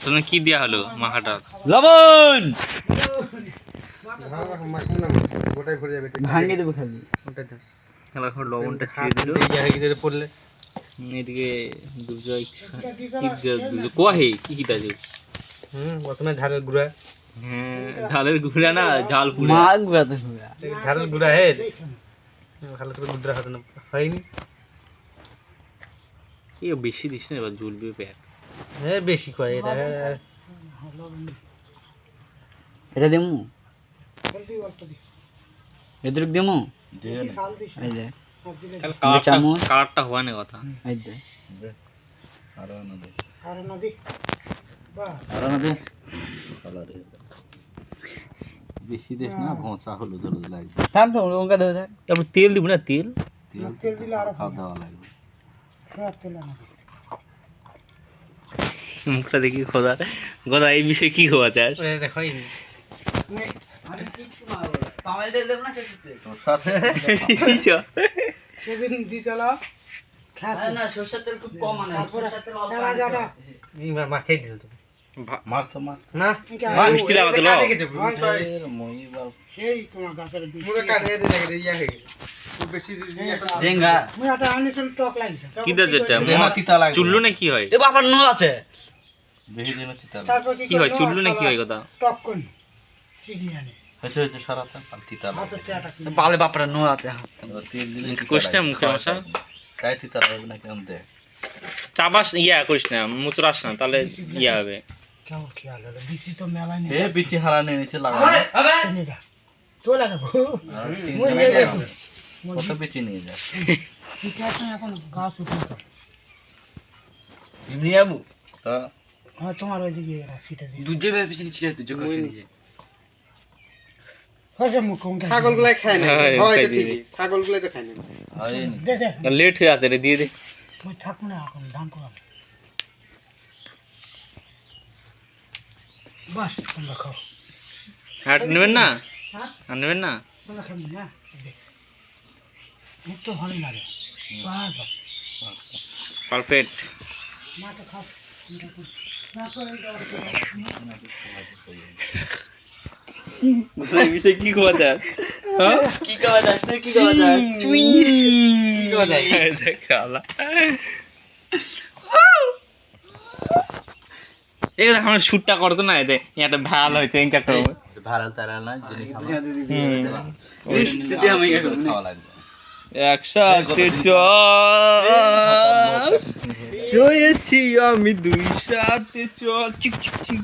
তুমি কি দেয়া হলো মাখাটা? লবণ ভাঙিয়ে দেবো খালি। এখন লবণটা ছিঁড়ে দিল পড়লে এদিকে দুজয় কোয়াহে কি কি দাজু প্রথমে ঝালের গুঁড়া, হ্যাঁ ঝালের গুঁড়া না ঝাল পুরা মাছ গুঁড়াতে হবে। ঝালের গুঁড়া হে ভালো করে গুঁড়া হবে না, হয়নি এ বেশি দিস না এবার জ্বলবে প্যাক। হ্যাঁ বেশি কয় এটা। এটা দেবো এদিক দেবো এই যে তাহলে চামচ। কালারটা হওয়া না কথা। এই যে আরো নদী বেশি দেশ না ভোঁচা হলুদ হলুদ লাগবে। থাম তো লঙ্কা দেবে থাক। তারপর তেল দিব না তেল তেল দিলে আরো খাওয়া দেওয়া লাগবে। মুখটা দেখি খোদা খোদা এই বিষয়ে কি হওয়া চাস? হয়নি সেদিন দিতলা না সরষের তেল খুব কম আনে। মাখিয়ে দিল তো মাছ তো মাছ না মিষ্টি লাগাতো লো সেই তোমার গাছের পুরো কাটে দেখে ইয়া হয়ে গেল বেশি জেঙ্গা মুরাটা আনিছিল টক লাগিছে কি দাজ এটা তিতা লাগে চুল্লু না কি হয়? এ বাবার নল আছে বেশি দিন তিতা তারপর কি হয় চুল্লু না কি হয় কথা? টক কোন চিনি আনে হচ্ছে হচ্ছে সারাটা আর তিতা হাতে লাগবে চেয়াটা কি পালে বাপরা নল আছে। তেল দিলে কোষ্টা মুখে মশা তাই তিতা লাগবে না কেমন দে চাবাস ইয়া করিস না মুচড়াস না তাহলে ইয়া হবে। কেমন খেয়াল হলো বিসি তো মেলায় নেই এ বিচি হারানে নিচে লাগানো চিনিটা তো লাগাবো আর তিন মই দিন নিয়ে আগে যাবো কত বিচি নিয়ে যায় এটা এখন গাছ উঠে তো এমনি আবু তা হ্যাঁ তোমার ওইদিকে সিটে দিয়ে দুজে ভাবে পিছনে ছিড়ে তুই জোকা খেয়ে নিয়ে হয়েছে মুখ কম ছাগলগুলাই খায় না হ্যাঁ, হয় খাই তো দিবি। ঠিকই ছাগলগুলাই তো খায় না হয়নি দে দে লেট হয়ে আছে রে দিয়ে দে। মই থাক না এখন ধান করাম বাস তোমরা খাও হাট নেবেন না হ্যাঁ আর নেবেন না তোমরা খাবি না দে মুখ তো ভালোই লাগে বাস বাস পারফেক্ট। মাকে খাও না করে এই বিষয়ে কি খোয়া যায়? হ্যাঁ কি খাওয়া যায় কি খাওয়া যায় চুই কি খাওয়া যায় দেখ শালা এই দেখ আমার শুটটা করতো না এতে একটা ভাল হয়েছে ইনকা করব ভাড়াল তারাল না জিনিস তুই আমি খাওয়া লাগবে একসাথে চল চয়েছি আমি দুই সাথে চল চিক চিক চিক